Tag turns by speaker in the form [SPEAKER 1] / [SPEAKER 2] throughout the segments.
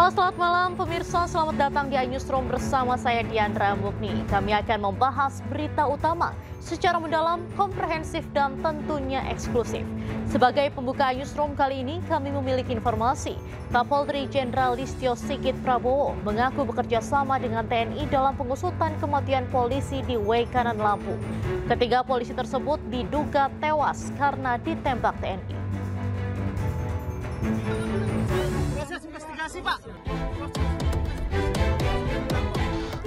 [SPEAKER 1] Halo, selamat malam pemirsa, selamat datang di iNewsroom bersama saya Diandra Mukni. Kami akan membahas berita utama secara mendalam, komprehensif, dan tentunya eksklusif. Sebagai pembuka iNewsroom kali ini, kami memiliki informasi Kapolri Jenderal Listio Sigit Prabowo mengaku bekerja sama dengan TNI dalam pengusutan kematian polisi di Waikanan, Lampung. Ketiga polisi tersebut diduga tewas karena ditembak TNI.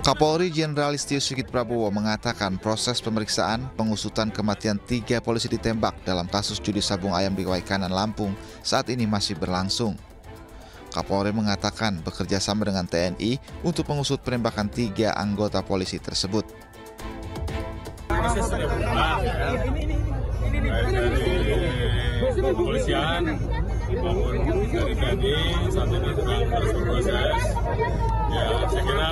[SPEAKER 2] Kapolri Jenderal Listio Sigit Prabowo mengatakan proses pemeriksaan pengusutan kematian 3 polisi ditembak dalam kasus judi sabung ayam di Waikanan, Lampung saat ini masih berlangsung. Kapolri mengatakan bekerja sama dengan TNI untuk mengusut penembakan 3 anggota polisi tersebut.
[SPEAKER 3] Proses sudah berjalan, dari kepolisian maupun dari TNI saat ini sedang terus berproses. Ya, saya kira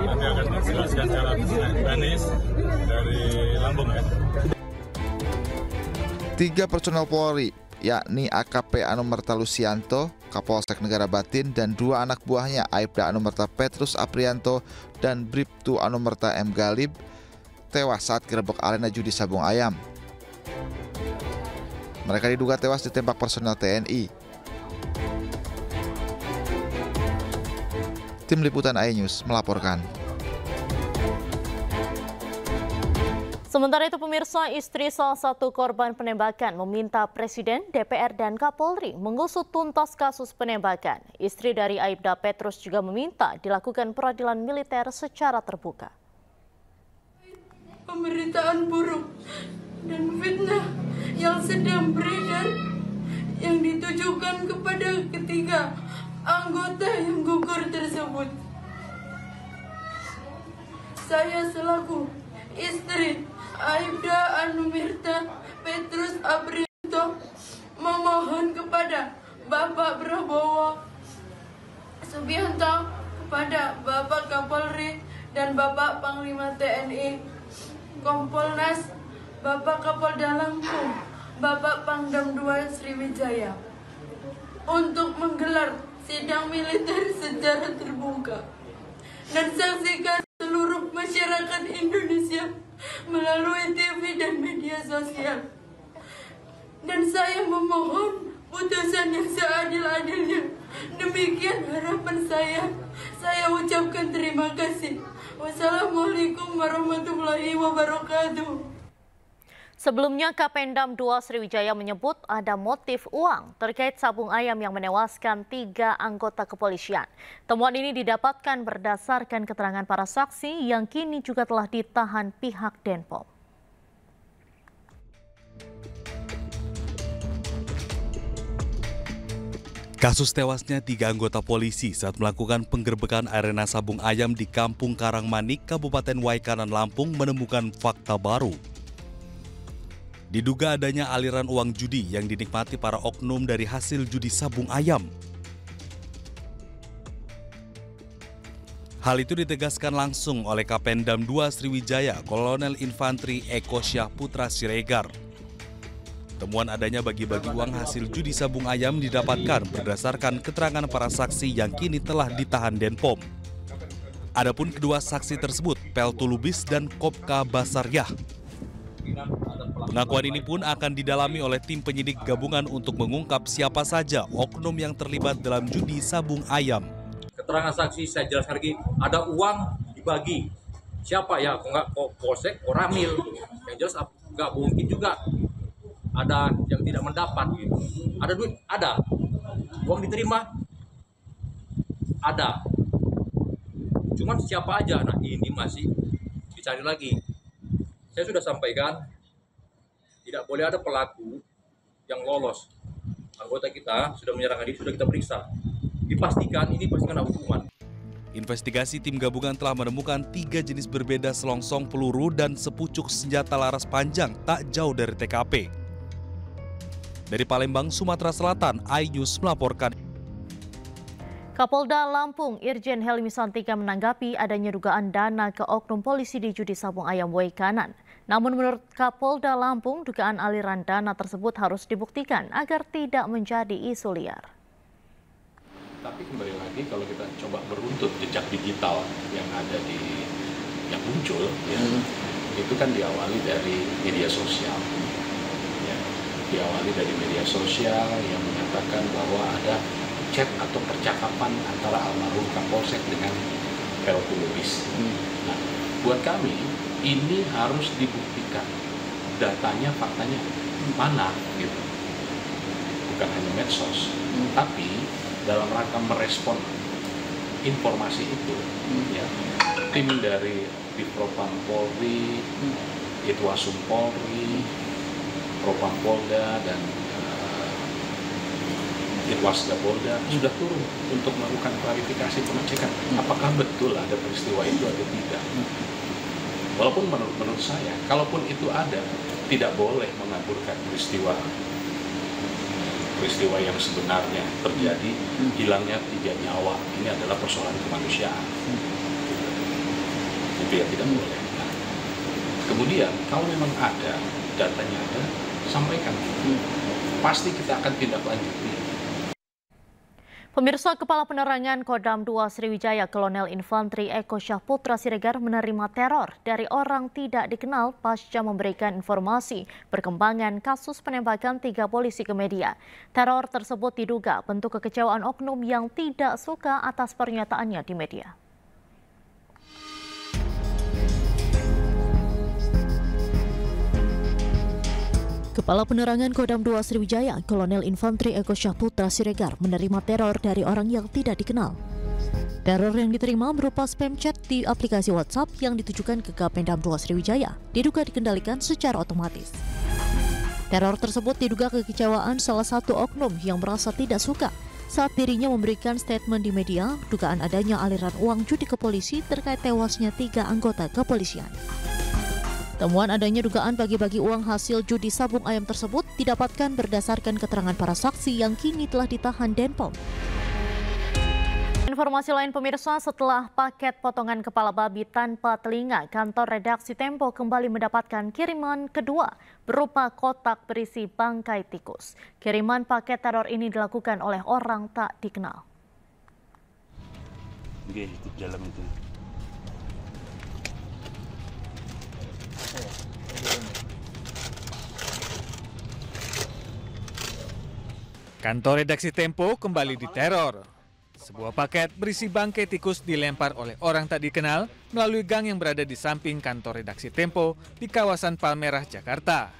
[SPEAKER 3] nanti akan dijelaskan secara teknis dari Lampung ya.
[SPEAKER 2] 3 personel Polri, yakni AKP Anumerta Lusianto, Kapolsek Negara Batin, dan 2 anak buahnya Aibda Anumerta Petrus Aprianto dan Bribtu Anumerta M. Galib, tewas saat gerebek arena judi sabung ayam. Mereka diduga tewas ditembak personel TNI. Tim Liputan iNews melaporkan.
[SPEAKER 1] Sementara itu pemirsa, istri salah satu korban penembakan meminta Presiden, DPR, dan Kapolri mengusut tuntas kasus penembakan. Istri dari Aibda Petrus juga meminta dilakukan peradilan militer secara terbuka.
[SPEAKER 4] Pemberitaan buruk dan fitnah yang sedang beredar yang ditujukan kepada ketiga anggota yang gugur tersebut. Saya selaku istri Aibda Anumerta Petrus Aprianto memohon kepada Bapak Prabowo Subianto, kepada Bapak Kapolri dan Bapak Panglima TNI, Kompolnas, Bapak Kapolda Lampung, Bapak Pangdam II Sriwijaya untuk menggelar sidang militer secara terbuka dan saksikan seluruh masyarakat Indonesia melalui TV dan media sosial. Dan saya memohon putusan yang seadil-adilnya. Demikian harapan saya. Saya ucapkan terima kasih. Wassalamualaikum warahmatullahi wabarakatuh.
[SPEAKER 1] Sebelumnya, Kapendam II Sriwijaya menyebut ada motif uang terkait sabung ayam yang menewaskan 3 anggota kepolisian. Temuan ini didapatkan berdasarkan keterangan para saksi yang kini juga telah ditahan pihak Denpom.
[SPEAKER 5] Kasus tewasnya 3 anggota polisi saat melakukan penggerbekan arena sabung ayam di Kampung Karangmanik, Kabupaten Waikanan, Lampung menemukan fakta baru. Diduga adanya aliran uang judi yang dinikmati para oknum dari hasil judi sabung ayam. Hal itu ditegaskan langsung oleh Kapendam II Sriwijaya, Kolonel Infantri Eko Syah Putra Siregar. Temuan adanya bagi-bagi uang hasil judi sabung ayam didapatkan berdasarkan keterangan para saksi yang kini telah ditahan Denpom. Adapun kedua saksi tersebut, Peltu Lubis dan Kopka Basaryah. Pengakuan ini pun akan didalami oleh tim penyidik gabungan untuk mengungkap siapa saja oknum yang terlibat dalam judi sabung ayam.
[SPEAKER 6] Keterangan saksi saya jelaskan lagi, ada uang dibagi. Siapa ya? Kok nggak polsek, Koramil. Yang jelas nggak mungkin juga ada yang tidak mendapat. Gitu. Ada duit? Ada. Uang diterima? Ada. Cuman siapa aja? Nah ini masih dicari lagi. Saya sudah sampaikan, tidak boleh ada pelaku yang lolos. Anggota kita sudah menyerahkan diri, sudah kita periksa. Dipastikan ini pasti kena hukuman.
[SPEAKER 5] Investigasi tim gabungan telah menemukan 3 jenis berbeda selongsong peluru dan sepucuk senjata laras panjang tak jauh dari TKP. Dari Palembang, Sumatera Selatan, iNews melaporkan.
[SPEAKER 1] Kapolda Lampung Irjen Helmi Santika menanggapi adanya dugaan dana ke oknum polisi di judi sabung ayam Waikanan. Namun menurut Kapolda Lampung, dugaan aliran dana tersebut harus dibuktikan agar tidak menjadi isu liar.
[SPEAKER 7] Tapi kembali lagi kalau kita coba beruntut jejak digital yang ada yang muncul, ya, itu kan diawali dari media sosial. Ya, diawali dari media sosial yang menyatakan bahwa ada chat atau percakapan antara almarhum Kapolsek dengan PLT Lubis. Nah, buat kami ini harus dibuktikan datanya, faktanya mana gitu. Bukan hanya medsos, tapi dalam rangka merespon informasi itu, ya, tim dari Divpropam Polri, Itwasum Polri, Propam Polda dan Itwasda Polda sudah turun untuk melakukan klarifikasi pengecekan apakah betul ada peristiwa itu atau tidak. Walaupun menurut saya, kalaupun itu ada, tidak boleh mengaburkan peristiwa yang sebenarnya terjadi, hilangnya 3 nyawa. Ini adalah persoalan kemanusiaan. Itu ya tidak boleh. Nah, kemudian kalau memang ada, datanya ada, sampaikan. Pasti kita akan tindak lanjuti.
[SPEAKER 1] Pemirsa, Kepala Penerangan Kodam 2 Sriwijaya Kolonel Infantri Eko Syahputra Siregar menerima teror dari orang tidak dikenal pasca memberikan informasi perkembangan kasus penembakan 3 polisi ke media. Teror tersebut diduga bentuk kekecewaan oknum yang tidak suka atas pernyataannya di media. Kepala Penerangan Kodam 2 Sriwijaya, Kolonel Infantri Eko Syahputra Siregar menerima teror dari orang yang tidak dikenal. Teror yang diterima berupa spam chat di aplikasi WhatsApp yang ditujukan ke Kapendam 2 Sriwijaya, diduga dikendalikan secara otomatis. Teror tersebut diduga kekecewaan salah satu oknum yang merasa tidak suka saat dirinya memberikan statement di media dugaan adanya aliran uang judi ke polisi terkait tewasnya 3 anggota kepolisian. Temuan adanya dugaan bagi-bagi uang hasil judi sabung ayam tersebut didapatkan berdasarkan keterangan para saksi yang kini telah ditahan Denpom. Informasi lain pemirsa, setelah paket potongan kepala babi tanpa telinga, kantor redaksi Tempo kembali mendapatkan kiriman kedua berupa kotak berisi bangkai tikus. Kiriman paket teror ini dilakukan oleh orang tak dikenal.
[SPEAKER 8] Oke, itu dalam itu.
[SPEAKER 9] Kantor redaksi Tempo kembali diteror. Sebuah paket berisi bangkai tikus dilempar oleh orang tak dikenal melalui gang yang berada di samping kantor redaksi Tempo di kawasan Palmerah, Jakarta.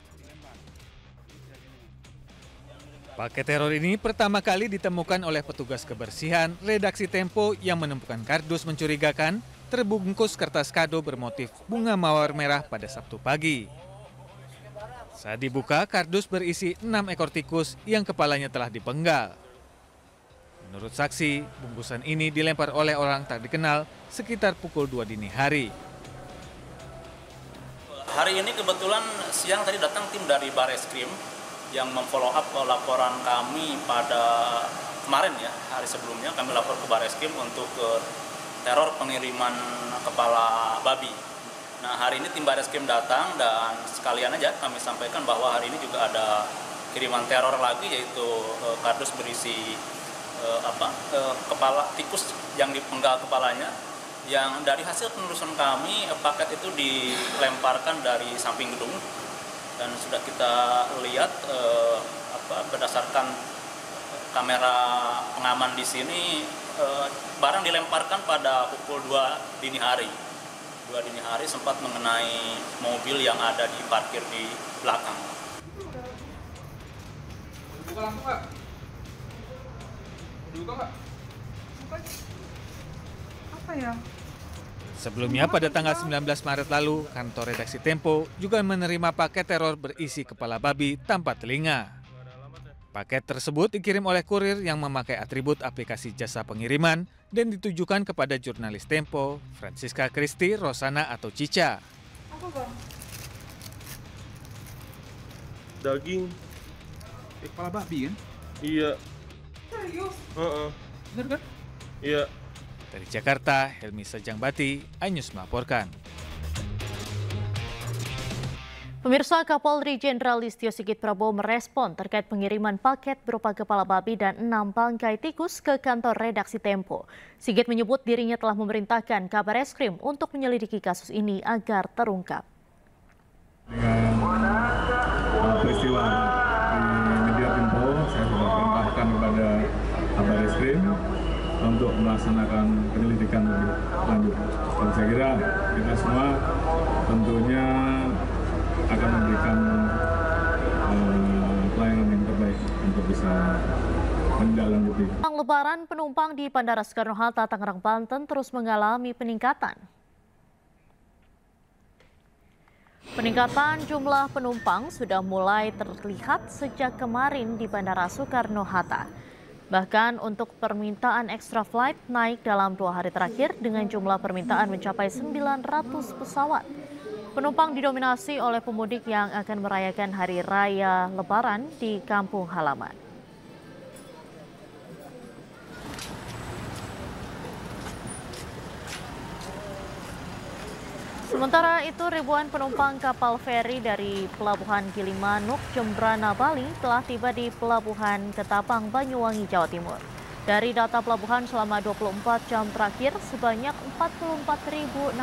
[SPEAKER 9] Paket teror ini pertama kali ditemukan oleh petugas kebersihan redaksi Tempo yang menemukan kardus mencurigakan terbungkus kertas kado bermotif bunga mawar merah pada Sabtu pagi. Saat dibuka, kardus berisi 6 ekor tikus yang kepalanya telah dipenggal. Menurut saksi, bungkusan ini dilempar oleh orang tak dikenal sekitar pukul 2 dini hari.
[SPEAKER 10] Hari ini kebetulan siang tadi datang tim dari Bareskrim yang memfollow up laporan kami pada kemarin ya, hari sebelumnya kami lapor ke Bareskrim untuk teror pengiriman kepala babi. Nah, hari ini tim Bareskrim datang dan sekalian aja kami sampaikan bahwa hari ini juga ada kiriman teror lagi, yaitu kardus berisi kepala tikus yang dipenggal kepalanya, yang dari hasil penelusuran kami paket itu dilemparkan dari samping gedung dan sudah kita lihat berdasarkan kamera pengaman di sini barang dilemparkan pada pukul 2 dini hari. 2 dini hari sempat mengenai mobil yang ada di parkir di belakang.
[SPEAKER 11] Buka lampu nggak? Buka nggak? Buka. Apa ya?
[SPEAKER 9] Sebelumnya pada tanggal 19 Maret lalu, kantor redaksi Tempo juga menerima paket teror berisi kepala babi tanpa telinga. Paket tersebut dikirim oleh kurir yang memakai atribut aplikasi jasa pengiriman dan ditujukan kepada jurnalis Tempo, Francisca Christy Rosana atau Cica.
[SPEAKER 11] Apa bang?
[SPEAKER 12] Daging.
[SPEAKER 11] Kepala babi kan?
[SPEAKER 12] Iya.
[SPEAKER 11] Serius?
[SPEAKER 12] Bener
[SPEAKER 11] kan?
[SPEAKER 12] Iya.
[SPEAKER 9] Dari Jakarta, Helmi Sejangbati, iNews melaporkan.
[SPEAKER 1] Pemirsa, Kapolri Jenderal Listio Sigit Prabowo merespon terkait pengiriman paket berupa kepala babi dan 6 bangkai tikus ke kantor redaksi Tempo. Sigit menyebut dirinya telah memerintahkan Kabareskrim untuk menyelidiki kasus ini agar terungkap.
[SPEAKER 8] Dengan peristiwa di media Tempo, saya sudah perintahkan kepada Kabareskrim untuk melaksanakan penyelidikan lebih lanjut. Dan saya kira kita semua tentunya akan memberikan pelayanan yang terbaik untuk bisa menindaklanjuti.
[SPEAKER 1] Lebaran penumpang di Bandara Soekarno-Hatta, Tangerang, Banten terus mengalami peningkatan. Peningkatan jumlah penumpang sudah mulai terlihat sejak kemarin di Bandara Soekarno-Hatta. Bahkan untuk permintaan extra flight naik dalam 2 hari terakhir dengan jumlah permintaan mencapai 900 pesawat. Penumpang didominasi oleh pemudik yang akan merayakan Hari Raya Lebaran di kampung halaman. Sementara itu, ribuan penumpang kapal feri dari Pelabuhan Gilimanuk, Jembrana, Bali telah tiba di Pelabuhan Ketapang, Banyuwangi, Jawa Timur. Dari data pelabuhan selama 24 jam terakhir, sebanyak 44.662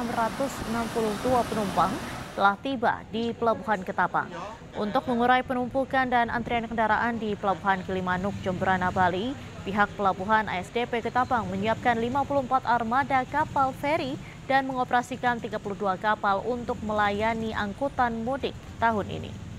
[SPEAKER 1] penumpang telah tiba di Pelabuhan Ketapang. Untuk mengurai penumpukan dan antrian kendaraan di Pelabuhan Gilimanuk, Jembrana, Bali, pihak Pelabuhan ASDP Ketapang menyiapkan 54 armada kapal feri dan mengoperasikan 32 kapal untuk melayani angkutan mudik tahun ini.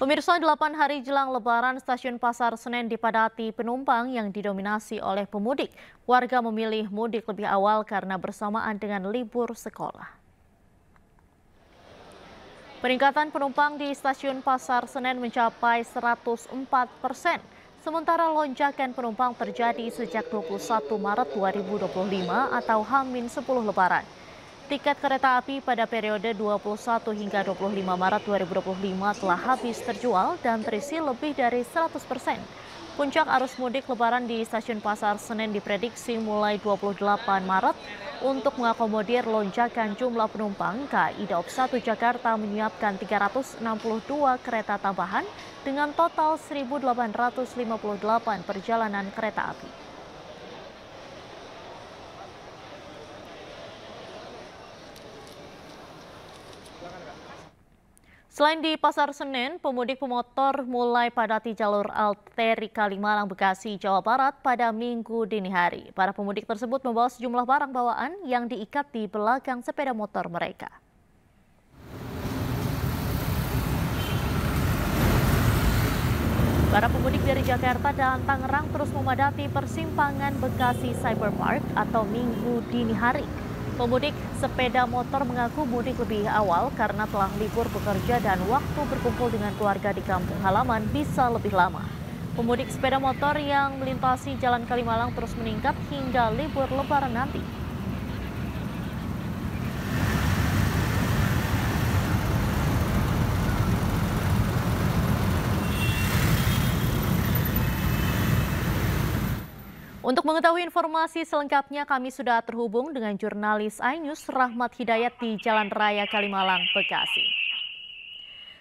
[SPEAKER 1] Pemirsa, 8 hari jelang Lebaran, stasiun Pasar Senen dipadati penumpang yang didominasi oleh pemudik. Warga memilih mudik lebih awal karena bersamaan dengan libur sekolah. Peningkatan penumpang di stasiun Pasar Senen mencapai 104%. Sementara lonjakan penumpang terjadi sejak 21 Maret 2025 atau H-10 Lebaran. Tiket kereta api pada periode 21 hingga 25 Maret 2025 telah habis terjual dan terisi lebih dari 100%. Puncak arus mudik Lebaran di stasiun Pasar Senen diprediksi mulai 28 Maret. Untuk mengakomodir lonjakan jumlah penumpang, KAI Daob 1 Jakarta menyiapkan 362 kereta tambahan dengan total 1.858 perjalanan kereta api. Selain di Pasar Senen, pemudik pemotor mulai padati jalur arteri Kalimalang, Bekasi, Jawa Barat pada Minggu dini hari. Para pemudik tersebut membawa sejumlah barang bawaan yang diikat di belakang sepeda motor mereka. Para pemudik dari Jakarta dan Tangerang terus memadati persimpangan Bekasi Cyber Park atau Minggu dini hari. Pemudik sepeda motor mengaku mudik lebih awal karena telah libur bekerja dan waktu berkumpul dengan keluarga di kampung halaman bisa lebih lama. Pemudik sepeda motor yang melintasi Jalan Kalimalang terus meningkat hingga libur Lebaran nanti. Untuk mengetahui informasi selengkapnya, kami sudah terhubung dengan jurnalis iNews Rahmat Hidayat di Jalan Raya Kalimalang, Bekasi.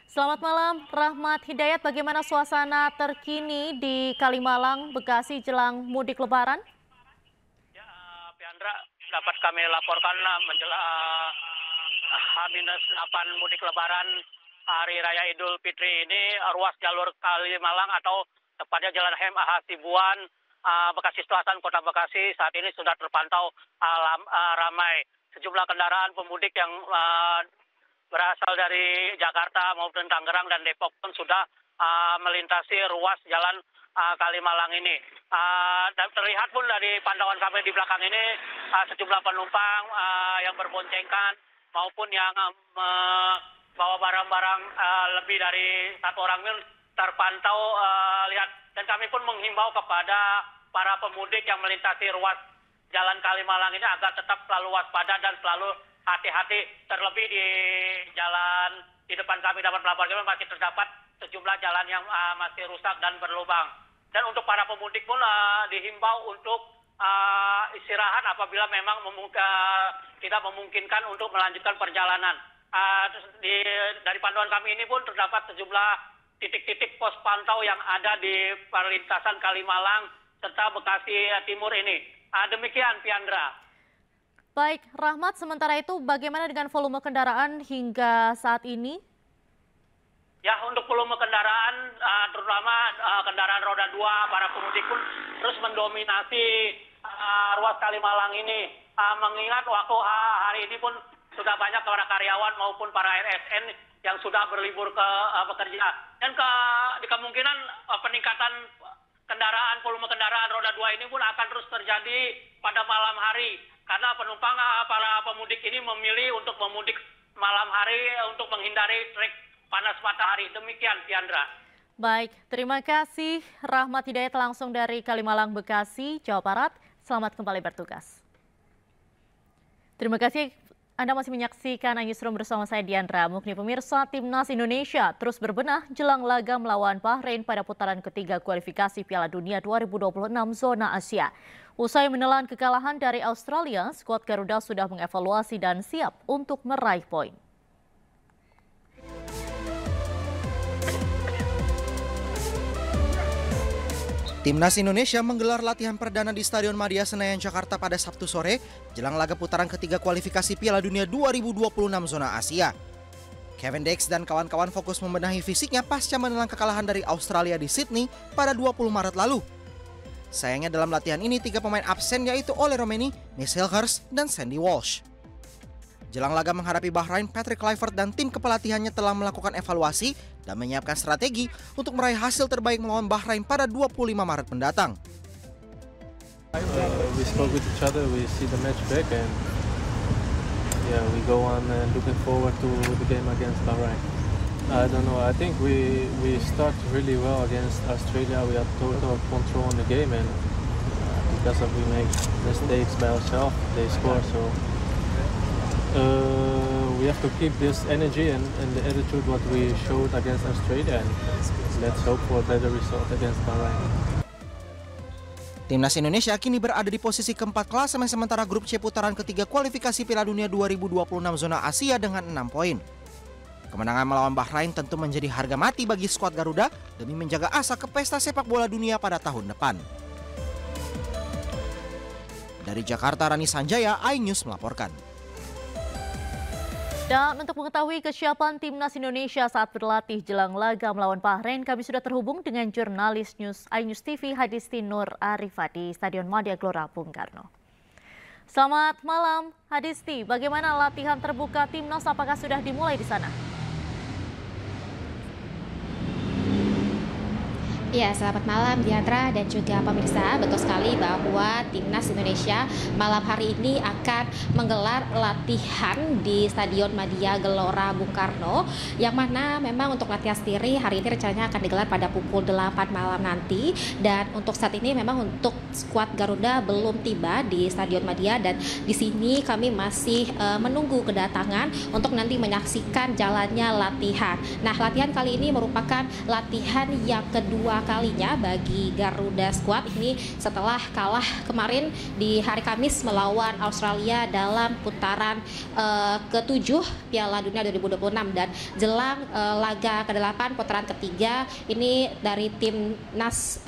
[SPEAKER 1] Selamat malam, Rahmat Hidayat. Bagaimana suasana terkini di Kalimalang, Bekasi jelang mudik Lebaran?
[SPEAKER 10] Ya, Piandra, dapat kami laporkan menjelang H-8 mudik Lebaran Hari Raya Idul Fitri ini, ruas jalur Kalimalang atau tepatnya Jalan Hem Hasibuan, Bekasi Selatan, Kota Bekasi saat ini sudah terpantau ramai. Sejumlah kendaraan pemudik yang berasal dari Jakarta maupun Tangerang dan Depok pun sudah melintasi ruas jalan Kalimalang ini. Dan terlihat pun dari pantauan kami di belakang ini sejumlah penumpang yang berboncengan maupun yang membawa barang-barang lebih dari 1 orang pun terpantau lihat. Dan kami pun menghimbau kepada para pemudik yang melintasi ruas Jalan Kalimalang ini agar tetap selalu waspada dan selalu hati-hati. Terlebih di jalan di depan kami dapat melaporkan masih terdapat sejumlah jalan yang masih rusak dan berlubang. Dan untuk para pemudik pun dihimbau untuk
[SPEAKER 13] istirahat apabila memang tidak memungkinkan untuk melanjutkan perjalanan. Dari pantauan kami ini pun terdapat sejumlah titik-titik pos pantau yang ada di perlintasan Kalimalang serta Bekasi Timur ini. Demikian, Piandra.
[SPEAKER 1] Baik, Rahmat, sementara itu bagaimana dengan volume kendaraan hingga saat ini?
[SPEAKER 13] Ya, untuk volume kendaraan, terutama kendaraan roda 2, para pemudik pun terus mendominasi ruas Kalimalang ini. Mengingat waktu hari ini pun sudah banyak para karyawan maupun para ASN yang sudah berlibur ke bekerja. Dan di kemungkinan peningkatan volume kendaraan roda 2 ini pun akan terus terjadi pada malam hari. Karena penumpang para pemudik ini memilih untuk memudik malam hari untuk menghindari trik panas matahari. Demikian, Piandra.
[SPEAKER 1] Baik, terima kasih Rahmat Hidayat langsung dari Kalimalang, Bekasi, Jawa Barat. Selamat kembali bertugas. Terima kasih. Anda masih menyaksikan iNewsroom bersama saya Diandra Mukni. Pemirsa, Timnas Indonesia terus berbenah jelang laga melawan Bahrain pada putaran ketiga kualifikasi Piala Dunia 2026 zona Asia. Usai menelan kekalahan dari Australia, skuad Garuda sudah mengevaluasi dan siap untuk meraih poin.
[SPEAKER 14] Timnas Indonesia menggelar latihan perdana di Stadion Madia Senayan, Jakarta pada Sabtu sore jelang laga putaran ketiga kualifikasi Piala Dunia 2026 zona Asia. Kevin Dex dan kawan-kawan fokus membenahi fisiknya pasca menelan kekalahan dari Australia di Sydney pada 20 Maret lalu. Sayangnya dalam latihan ini 3 pemain absen yaitu Ole Romeni, Miss Hilgers, dan Sandy Walsh. Jelang laga menghadapi Bahrain, Patrick Kluivert dan tim kepelatihannya telah melakukan evaluasi dan menyiapkan strategi untuk meraih hasil terbaik melawan Bahrain pada 25 Maret mendatang.
[SPEAKER 12] We spoke with each other, we see the match back, and we go on looking forward to the game against Bahrain. I don't know, I think we start really well against Australia. We have total control on the game, and because of we make mistakes by ourselves, they score. So we have to keep this energy and the attitude what we showed against Australia, and let's hope for a better result against Bahrain.
[SPEAKER 14] Timnas Indonesia kini berada di posisi keempat klasemen sementara grup C putaran ketiga kualifikasi Piala Dunia 2026 zona Asia dengan 6 poin. Kemenangan melawan Bahrain tentu menjadi harga mati bagi skuad Garuda demi menjaga asa ke pesta sepak bola dunia pada tahun depan. Dari Jakarta, Rani Sanjaya, iNews melaporkan.
[SPEAKER 1] Dan untuk mengetahui kesiapan Timnas Indonesia saat berlatih jelang laga melawan Bahrain, kami sudah terhubung dengan jurnalis iNews TV Hadisti Nur Arifah di Stadion Madia Gelora Bung Karno. Selamat malam Hadisti, bagaimana latihan terbuka Timnas, apakah sudah dimulai di sana?
[SPEAKER 15] Ya, selamat malam Diandra dan juga pemirsa. Betul sekali bahwa Timnas Indonesia malam hari ini akan menggelar latihan di Stadion Madia Gelora Bung Karno, yang mana memang untuk latihan sendiri hari ini rencananya akan digelar pada pukul 8 malam nanti. Dan untuk saat ini memang untuk skuad Garuda belum tiba di Stadion Madia, dan di sini kami masih menunggu kedatangan untuk nanti menyaksikan jalannya latihan. Nah, latihan kali ini merupakan latihan yang kedua kalinya bagi Garuda Squad ini setelah kalah kemarin di hari Kamis melawan Australia dalam putaran ke-7 Piala Dunia 2026, dan jelang laga ke-8 putaran ketiga ini dari Timnas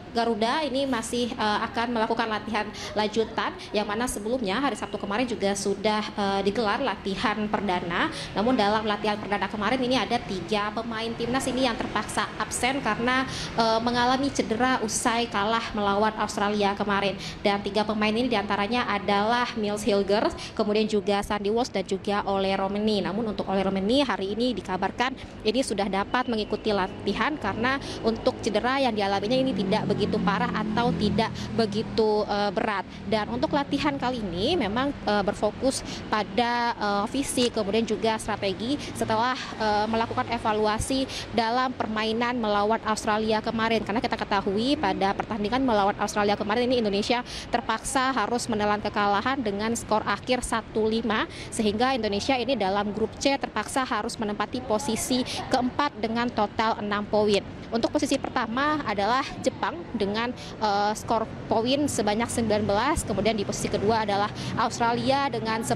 [SPEAKER 15] Garuda ini masih akan melakukan latihan lanjutan, yang mana sebelumnya hari Sabtu kemarin juga sudah digelar latihan perdana. Namun dalam latihan perdana kemarin ini ada 3 pemain timnas ini yang terpaksa absen karena mengalami cedera usai kalah melawan Australia kemarin. Dan 3 pemain ini diantaranya adalah Miles Hilgers, kemudian juga Sandy Walsh dan juga Ole Romeni. Namun untuk Ole Romeni hari ini dikabarkan ini sudah dapat mengikuti latihan karena untuk cedera yang dialaminya ini tidak begitu parah atau tidak begitu berat. Dan untuk latihan kali ini memang berfokus pada fisik kemudian juga strategi setelah melakukan evaluasi dalam permainan melawan Australia kemarin, karena kita ketahui pada pertandingan melawan Australia kemarin ini Indonesia terpaksa harus menelan kekalahan dengan skor akhir 1-5, sehingga Indonesia ini dalam grup C terpaksa harus menempati posisi keempat dengan total 6 poin. Untuk posisi pertama adalah Jepang dengan skor poin sebanyak 19, kemudian di posisi kedua adalah Australia dengan 10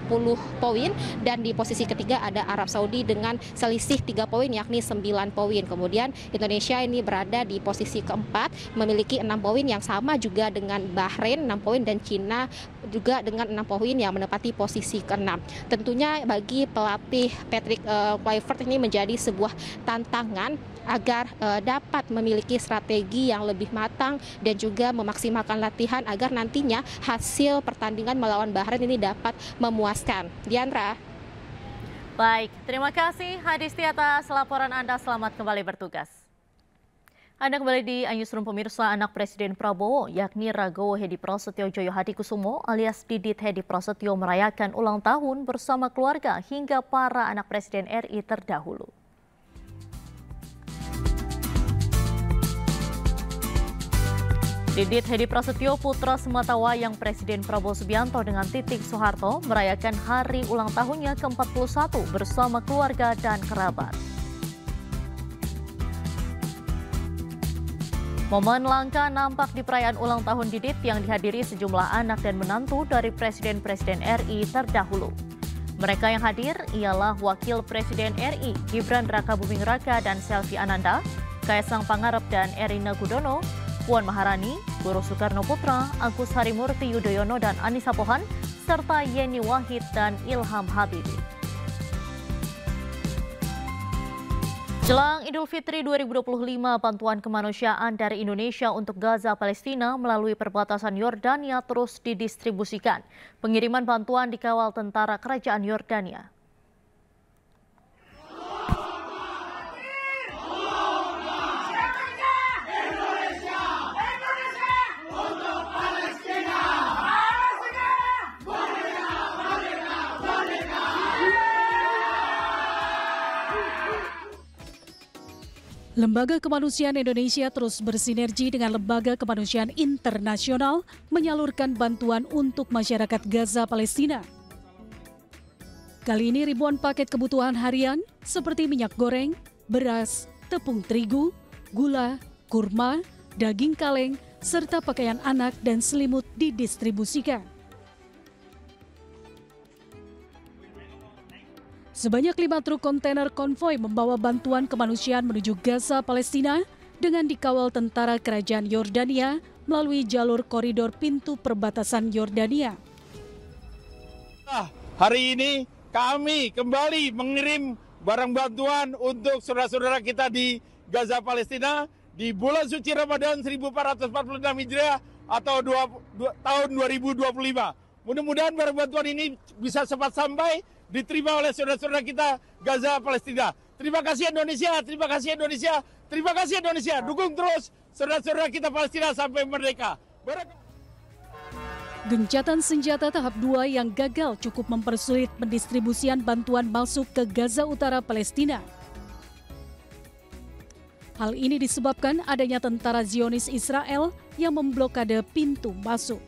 [SPEAKER 15] poin, dan di posisi ketiga ada Arab Saudi dengan selisih 3 poin yakni 9 poin. Kemudian Indonesia ini berada di posisi keempat memiliki 6 poin yang sama juga dengan Bahrain 6 poin, dan Cina juga dengan 6 poin yang menempati posisi ke-6. Tentunya bagi pelatih Patrick Kluivert ini menjadi sebuah tantangan agar dapat memiliki strategi yang lebih matang dan juga memaksimalkan latihan agar nantinya hasil pertandingan melawan Bahrain ini dapat memuaskan. Diandra.
[SPEAKER 1] Baik, terima kasih Hadisti atas laporan Anda. Selamat kembali bertugas. Anda kembali di Newsroom pemirsa. Anak Presiden Prabowo yakni Ragowo Hedi Prasetyo Joyo Hadikusumo alias Didit Hedi Prasetyo merayakan ulang tahun bersama keluarga hingga para anak Presiden RI terdahulu. Didit Hedi Prasetyo, putra sematawayang Presiden Prabowo Subianto dengan Titik Soeharto, merayakan hari ulang tahunnya ke-41 bersama keluarga dan kerabat. Momen langka nampak di perayaan ulang tahun Didit yang dihadiri sejumlah anak dan menantu dari Presiden-Presiden RI terdahulu. Mereka yang hadir ialah Wakil Presiden RI Gibran Rakabuming Raka dan Selvi Ananda, Kaisang Pangarep dan Erina Gudono, Puan Maharani, Guru Soekarno Putra, Agus Harimurti Yudhoyono dan Anissa Pohan, serta Yeni Wahid dan Ilham Habibie. Jelang Idul Fitri 2025, bantuan kemanusiaan dari Indonesia untuk Gaza Palestina melalui perbatasan Yordania terus didistribusikan. Pengiriman bantuan dikawal tentara kerajaan Yordania.
[SPEAKER 16] Lembaga Kemanusiaan Indonesia terus bersinergi dengan Lembaga Kemanusiaan Internasional menyalurkan bantuan untuk masyarakat Gaza Palestina. Kali ini ribuan paket kebutuhan harian seperti minyak goreng, beras, tepung terigu, gula, kurma, daging kaleng, serta pakaian anak dan selimut didistribusikan. Sebanyak 5 truk kontainer konvoi membawa bantuan kemanusiaan menuju Gaza, Palestina dengan dikawal tentara kerajaan Yordania melalui jalur koridor pintu perbatasan Yordania.
[SPEAKER 17] Hari ini kami kembali mengirim barang bantuan untuk saudara-saudara kita di Gaza, Palestina di bulan suci Ramadan 1446 Hijriah atau tahun 2025. Mudah-mudahan barang bantuan ini bisa cepat sampai diterima oleh saudara-saudara kita Gaza, Palestina. Terima kasih Indonesia, terima kasih Indonesia, terima kasih Indonesia. Dukung terus saudara-saudara kita Palestina sampai merdeka.
[SPEAKER 16] Gencatan senjata tahap 2 yang gagal cukup mempersulit pendistribusian bantuan masuk ke Gaza Utara, Palestina. Hal ini disebabkan adanya tentara Zionis Israel yang memblokade pintu masuk.